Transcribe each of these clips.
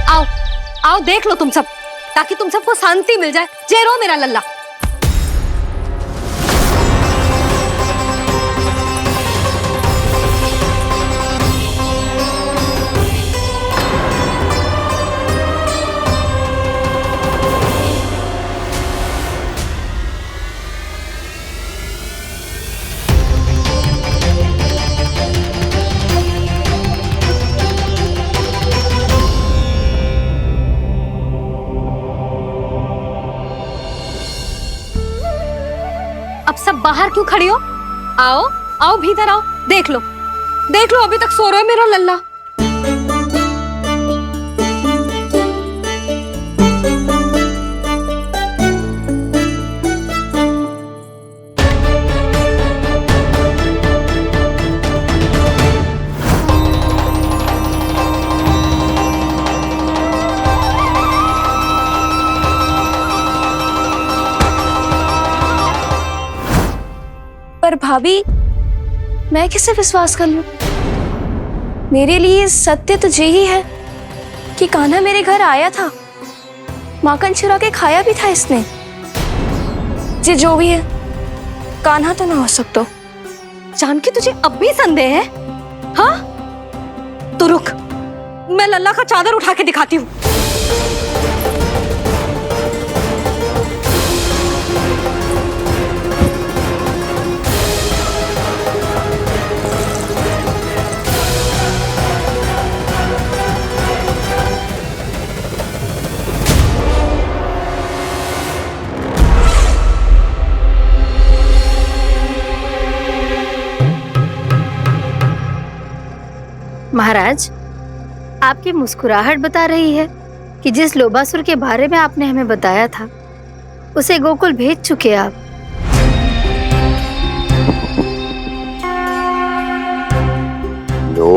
आओ आओ देख लो तुम सब, ताकि तुम सबको शांति मिल जाए। जे रो मेरा लल्ला। अब सब बाहर क्यों खड़ी हो? आओ आओ भीतर आओ, देख लो अभी तक सो रहा है मेरा लल्ला। पर भाभी, मैं किसे विश्वास कर लूं? मेरे लिए सत्य तो यही है कि कान्हा मेरे घर आया था, माखन चुरा के खाया भी था इसने। ये जो भी है, कान्हा तो ना हो सकता। जानकी तुझे अब भी संदेह है? हाँ तो रुक, मैं लल्ला का चादर उठा के दिखाती हूँ। महाराज, आपकी मुस्कुराहट बता रही है कि जिस लोबासुर के बारे में आपने हमें बताया था, उसे गोकुल भेज चुके आप। लो,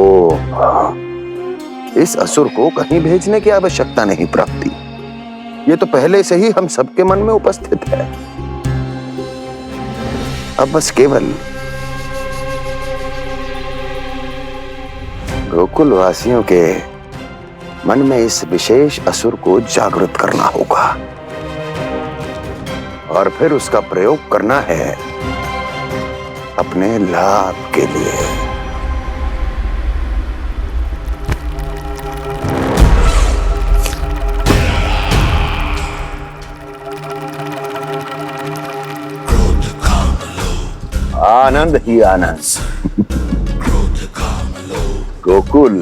इस असुर को कहीं भेजने की आवश्यकता नहीं प्राप्ति। ये तो पहले से ही हम सबके मन में उपस्थित है। अब बस केवल गोकुल वासियों के मन में इस विशेष असुर को जागृत करना होगा और फिर उसका प्रयोग करना है अपने लाभ के लिए। आनंद ही आनंद। गोकुल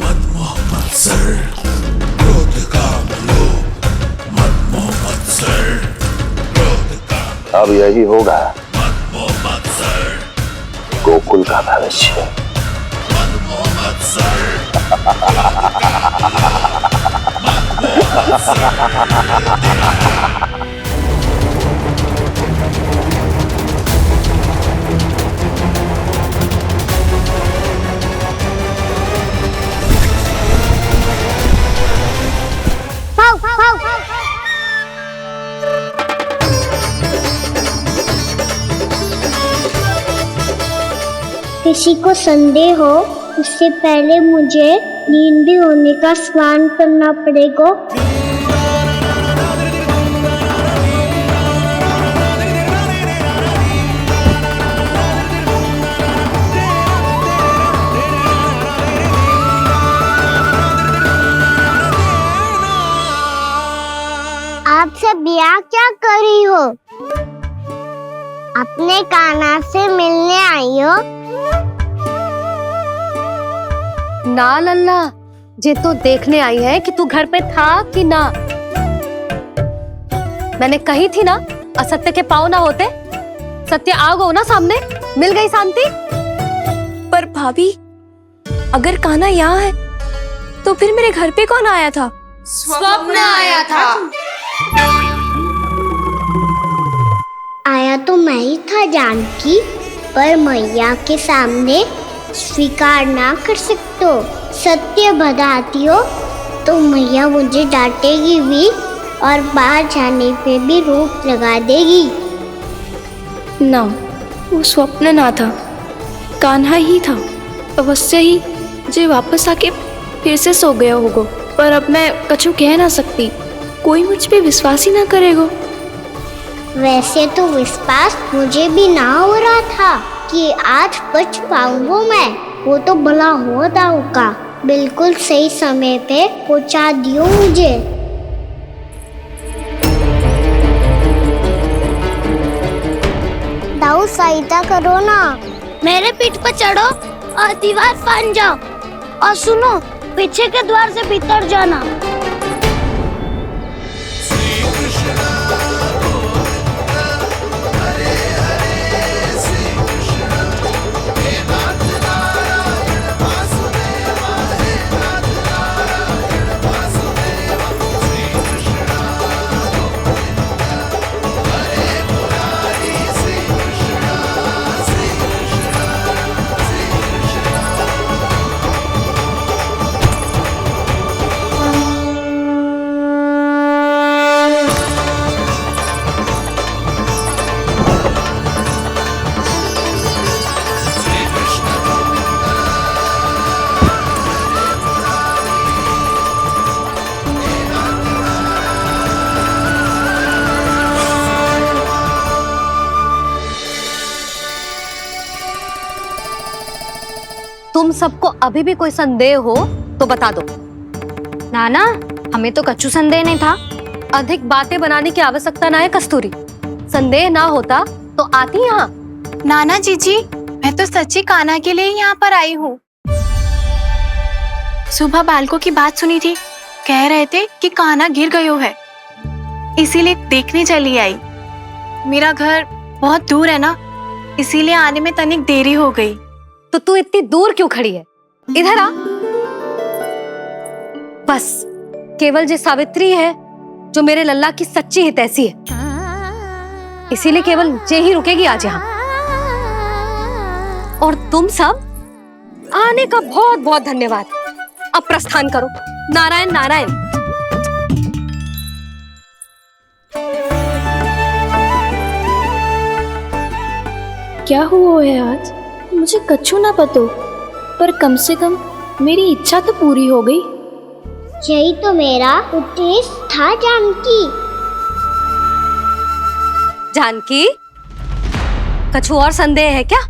अब यही होगा गोकुल का भविष्य। किसी को संदेह हो, उससे पहले मुझे नींद भी होने का स्नान करना पड़ेगा। आप सब यहाँ क्या कर रही हो? अपने कान्हा से मिलने आई हो? ना लल्ला, जे तो देखने आई है कि तू घर पे था कि ना। मैंने कही थी ना, असत्य के पांव ना होते। सत्य आ गो ना सामने, मिल गई शांति। पर भाभी, अगर कान्हा यहाँ है तो फिर मेरे घर पे कौन आया था? स्वप्न आया था। आया तो मैं ही था जानकी, पर मैया के सामने स्वीकार ना कर सकते हो। सत्य बताती हो तो मैया मुझे डांटेगी भी और बाहर जाने पे भी रोक लगा देगी। ना, वो स्वप्न ना था, कान्हा ही था। अवश्य ही जे वापस आके फिर से सो गया होगा। पर अब मैं कछु कह ना सकती, कोई मुझ पे विश्वास ही ना करेगा। वैसे तो विश्वास मुझे भी ना हो रहा था कि आज बच पाऊंगा मैं। वो तो भला हो दाऊ का, बिल्कुल सही समय पे पहुंचा दियो मुझे। दाऊ सहायता करो ना। मेरे पीठ पर चढ़ो और दीवार फांद जाओ, और सुनो, पीछे के द्वार से भीतर जाना। तुम सबको अभी भी कोई संदेह हो तो बता दो। नाना, हमें तो कच्चू संदेह नहीं था। अधिक बातें बनाने की आवश्यकता ना है कस्तूरी। संदेह ना होता तो आती यहाँ। नाना जीजी, मैं तो सच्ची कान्हा के लिए यहाँ पर आई हूँ। सुबह बालकों की बात सुनी थी, कह रहे थे कि कान्हा गिर गयो है, इसीलिए देखने चली आई। मेरा घर बहुत दूर है ना, इसीलिए आने में तनिक देरी हो गई। तो तू इतनी दूर क्यों खड़ी है? इधर आ। बस केवल जे सावित्री है जो मेरे लल्ला की सच्ची हितैषी है, इसीलिए केवल जे ही रुकेगी आज यहाँ। और तुम सब आने का बहुत बहुत धन्यवाद। अब प्रस्थान करो। नारायण नारायण। क्या हुआ है आज? मुझे कछु ना पतो, पर कम से कम मेरी इच्छा तो पूरी हो गई। यही तो मेरा उद्देश्य था जानकी। जानकी, कछु और संदेह है क्या?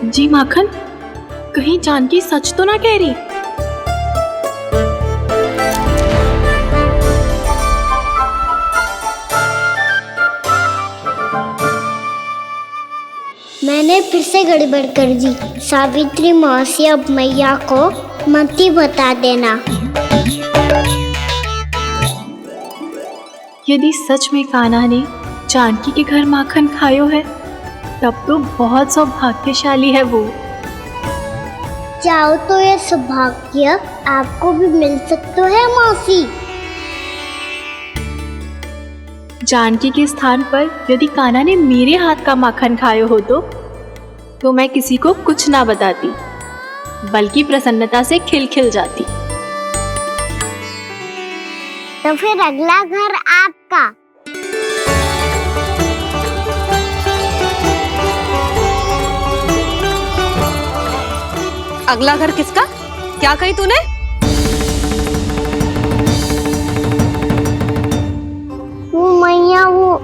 जी माखन, कहीं जानकी सच तो ना कह रही? मैंने फिर से गड़बड़ कर दी। सावित्री मौसी अब मैया को मत ही बता देना। यदि सच में कान्हा ने जानकी के घर माखन खायो है, तब तो बहुत सौभाग्यशाली है वो। चाहो तो ये सौभाग्य आपको भी मिल सकता है मौसी। जानकी के स्थान पर यदि कान्हा ने मेरे हाथ का माखन खायो हो तो मैं किसी को कुछ ना बताती, बल्कि प्रसन्नता से खिलखिल जाती। तो फिर अगला घर आपका। अगला घर किसका? क्या कही तूने? वो मैया, वो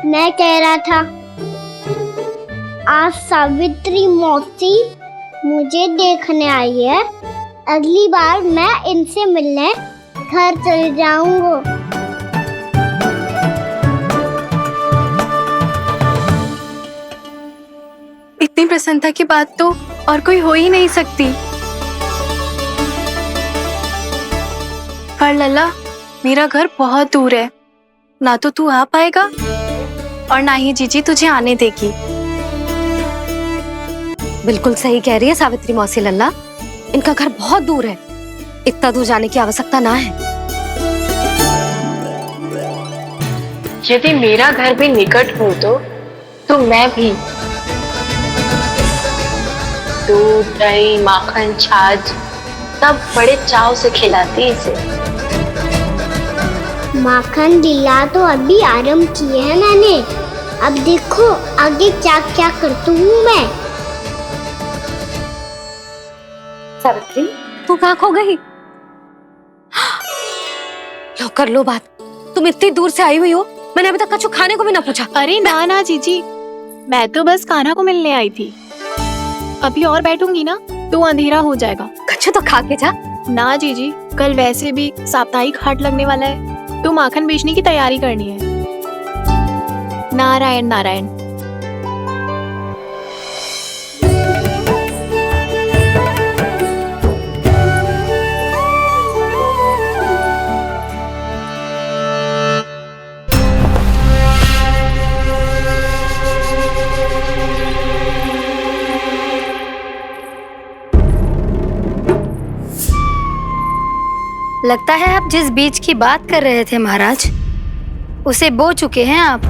मैं कह रहा था, आज सावित्री मौसी मुझे देखने आई है। अगली बार मैं इनसे मिलने घर चले जाऊंगा। इतनी प्रसन्नता की बात तो और कोई हो ही नहीं सकती। पर लल्ला, मेरा घर बहुत दूर है, ना तो तू आ पाएगा और ना ही जीजी तुझे आने देगी। बिल्कुल सही कह रही है सावित्री मौसी लल्ला, इनका घर बहुत दूर है, इतना दूर जाने की आवश्यकता ना है। यदि मेरा घर भी निकट हो तो मैं भी दूध, दही, माखन, छाछ तब बड़े चाव से खिलाती इसे। माखन लीला तो अभी आरंभ की है मैंने। अब देखो आगे क्या क्या करती हूँ मैं। सावित्री, तू कहाँ खो गई? लो कर लो बात। तुम इतनी दूर से आई हुई हो, मैंने अभी तक कछु खाने को भी ना पूछा। अरे ना ना जीजी, मैं तो बस कान्हा को मिलने आई थी। अभी और बैठूंगी ना तो अंधेरा हो जाएगा। कछु तो खा के जा। ना जीजी, कल वैसे भी साप्ताहिक हाट लगने वाला है तो माखन बेचने की तैयारी करनी है। नारायण नारायण। लगता है आप जिस बीज की बात कर रहे थे महाराज, उसे बो चुके हैं आप।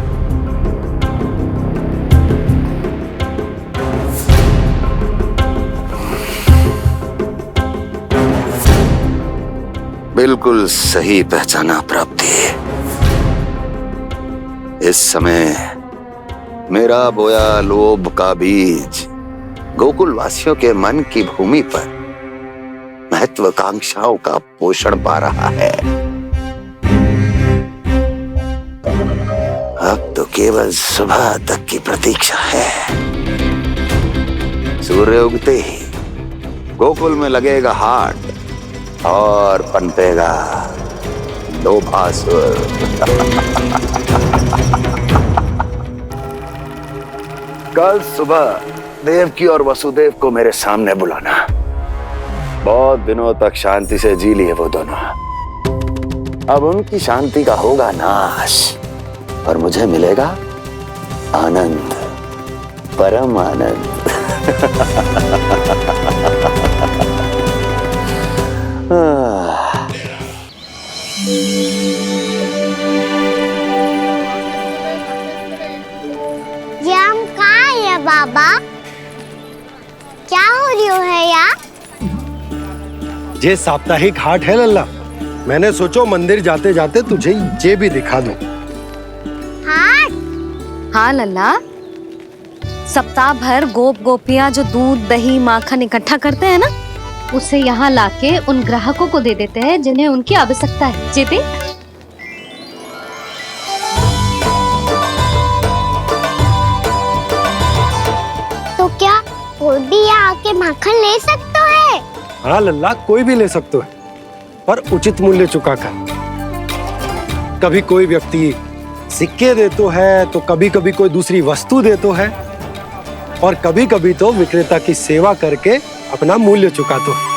बिल्कुल सही पहचाना प्राप्ति। इस समय मेरा बोया लोभ का बीज गोकुल वासियों के मन की भूमि पर महत्वाकांक्षाओं का पोषण पा रहा है। अब तो केवल सुबह तक की प्रतीक्षा है। सूर्य उगते ही गोकुल में लगेगा हाट और पनपेगा लोभासुर। कल सुबह देवकी और वसुदेव को मेरे सामने बुलाना। बहुत दिनों तक शांति से जी लिए वो दोनों, अब उनकी शांति का होगा नाश और मुझे मिलेगा आनंद, परम आनंद। ये हम कहाँ है बाबा? क्या हो रही है यार? ये साप्ताहिक हाट है लल्ला। मैंने सोचो मंदिर जाते जाते तुझे ये भी दिखा दूं। हाट? हाँ लल्ला, सप्ताह भर गोप गोपियां जो दूध दही माखन इकट्ठा करते हैं ना, उसे यहाँ लाके उन ग्राहकों को दे देते हैं जिन्हें उनकी आवश्यकता है। जी देख। तो क्या कोई भी यहाँ आके माखन ले सकता है? हाँ लल्ला, कोई भी ले सकते है, पर उचित मूल्य चुका कर। कभी कोई व्यक्ति सिक्के देतो है तो कभी कभी कोई दूसरी वस्तु देतो है और कभी कभी तो विक्रेता की सेवा करके अपना मूल्य चुकातो है।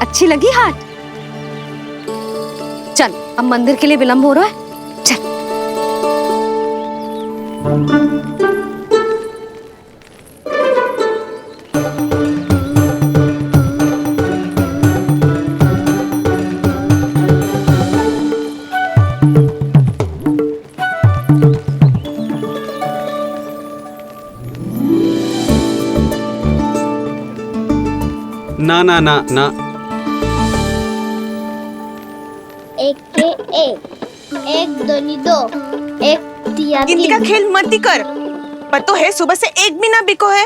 अच्छी लगी हाट? चल, अब मंदिर के लिए विलंब हो रहा है। चल। ना ना ना ना, एक के एक दोनी दो, एक दिया गिनती का खेल मत ही कर। पतो है सुबह से एक भी ना बिको है।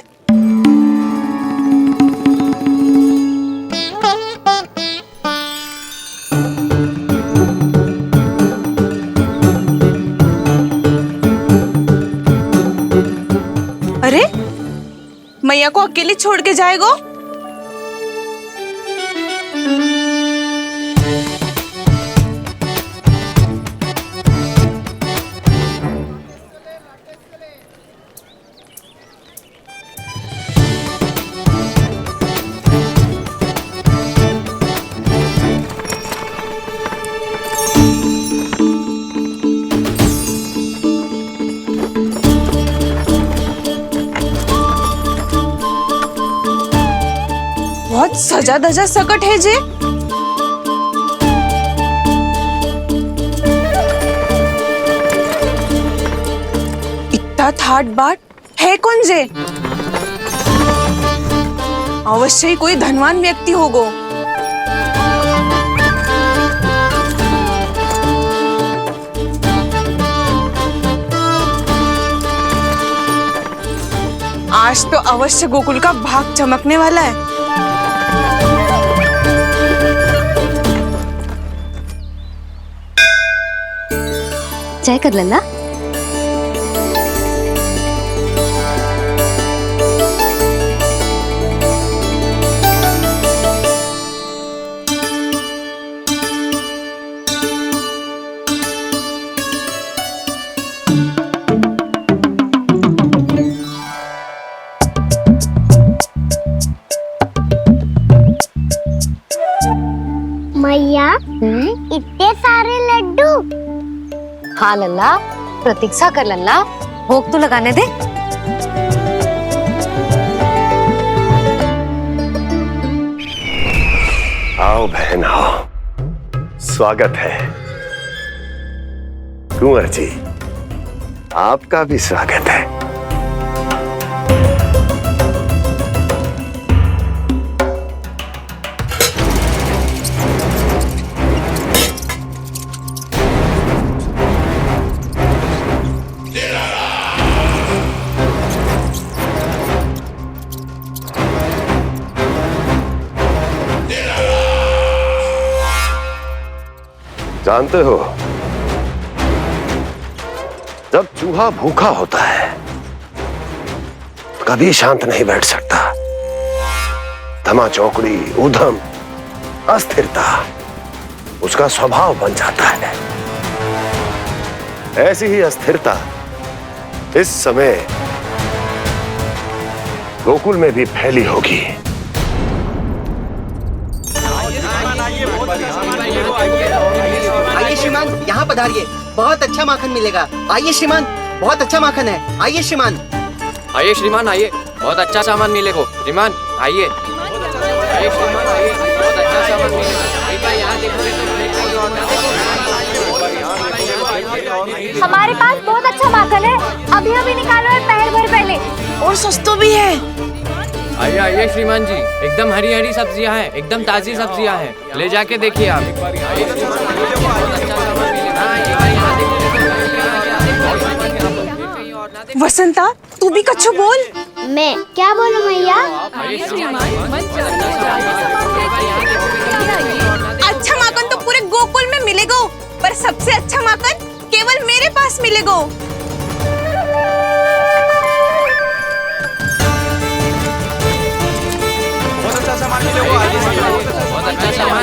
अरे मैया को अकेले छोड़ के जाएगो? बहुत सजा धजा सकट है जे। थाट बाट है कौन जे? अवश्य ही कोई धनवान व्यक्ति होगो। आज तो अवश्य गोकुल का भाग चमकने वाला है। चाय कर लल्ला। मैया इतने सारे लड्डू। हाँ लल्ला, प्रतीक्षा कर लल्ला, भोग तो लगाने दे। आओ बहन आओ, स्वागत है। कुंवर जी, आपका भी स्वागत है। जानते हो, जब चूहा भूखा होता है कभी शांत नहीं बैठ सकता। धमा चौकड़ी, उधम, अस्थिरता उसका स्वभाव बन जाता है। ऐसी ही अस्थिरता इस समय गोकुल में भी फैली होगी। आइए श्रीमान, यहाँ पधारिए, बहुत अच्छा माखन मिलेगा। आइए श्रीमान, बहुत अच्छा माखन है। आइए श्रीमान। आइए श्रीमान, आइए, बहुत अच्छा सामान मिलेगा। श्रीमान आइए, आइए श्रीमान, आइए, बहुत अच्छा सामान मिलेगा। यहाँ हमारे पास बहुत अच्छा माखन है, अभी अभी निकालो है, पहर भर पहले, और सस्ता भी है। आइए आइए श्रीमान जी, एकदम हरी हरी सब्जियां हैं, एकदम ताजी सब्जियां हैं, ले जाके देखिए आप। वसंता, तू भी कच्छु बोल। मैं क्या बोलूं मैया? अच्छा माखन तो पूरे गोकुल में मिलेगा, पर सबसे अच्छा माखन केवल मेरे पास मिलेगा। बहुत अच्छा सामान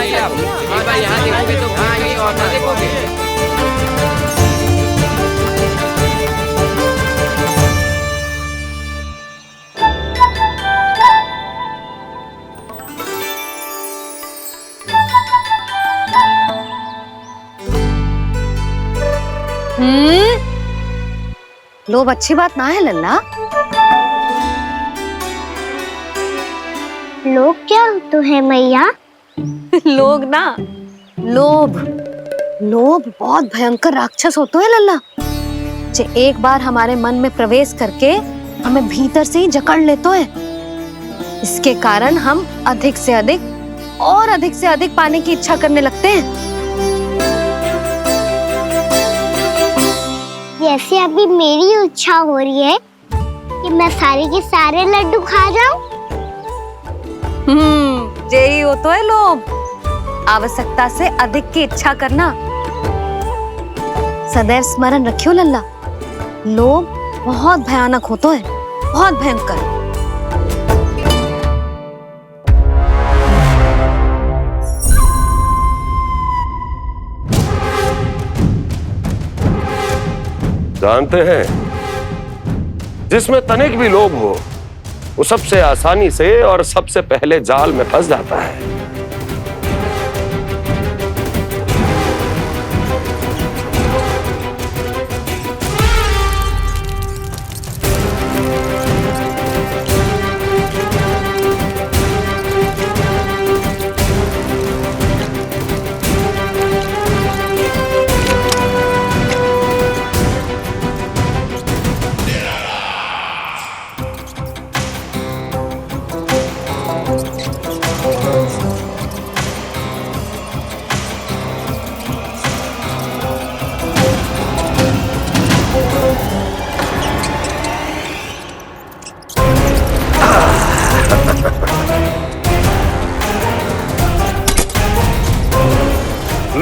है आप। एक बार यहाँ देखोगे तो कहीं और ना देखोगे। लोभ अच्छी बात ना है लल्ला। लोग क्या तो है मैया? लोग ना, लोभ। लोभ बहुत भयंकर राक्षस होते हैं लल्ला, जो एक बार हमारे मन में प्रवेश करके हमें भीतर से ही जकड़ लेते हैं। इसके कारण हम अधिक से अधिक और अधिक से अधिक पाने की इच्छा करने लगते हैं। जैसे अभी मेरी इच्छा हो रही है कि मैं सारे के सारे लड्डू खा जाऊं। यही हो तो है लोभ, आवश्यकता से अधिक की इच्छा करना। सदैव स्मरण रखियो लल्ला, लोभ बहुत भयानक होता है, बहुत भयंकर। जानते हैं, जिसमें तनिक भी लोभ हो वो सबसे आसानी से और सबसे पहले जाल में फंस जाता है।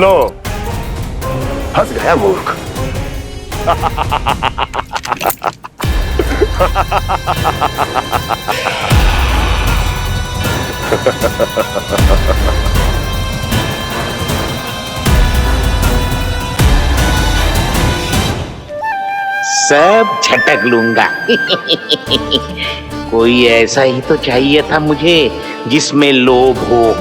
लो, फंस गया मूर्ख। सब झटक लूंगा। कोई ऐसा ही तो चाहिए था मुझे जिसमें लोभ हो।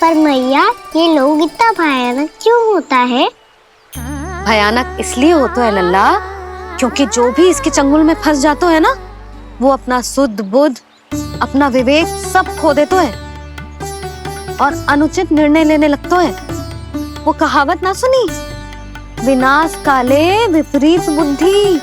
पर मैया ये लोग इतना भयानक क्यों होता है? भयानक इसलिए होता है लल्ला, क्योंकि जो भी इसके चंगुल में फंस जाता है ना, वो अपना शुद्ध बुद्ध, अपना विवेक सब खो देता है और अनुचित निर्णय लेने लगता है। वो कहावत ना सुनी, विनाश काले विपरीत बुद्धि।